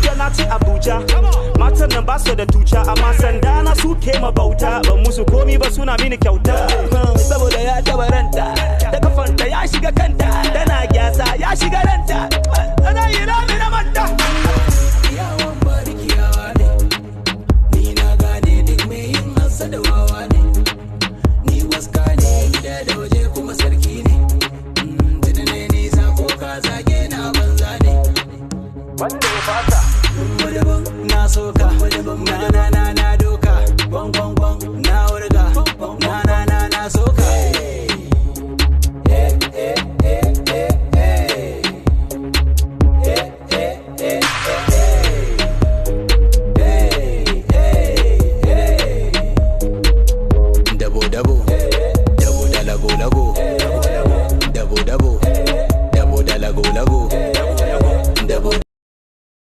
Abuja na ce Abuja. Matan nan ba su da tuca amma sanda na su ke mabauta. Ban musu komi ba suna mini kyauta. Saboda ya taba ranta, da kafanta ya shiga kanta, tana gyasa ya shiga ranta. Ana yi rami na manta. Yawon bariki yawa ne, ni na gane duk mai yin ansa da wawa ne. Ni waska ne gida da waje kuma sarki ne. Tunane ne za ko ka zage na banza ne. Wanda ya fata Na soka, na doka, gwang gwang gwang, na wurga, na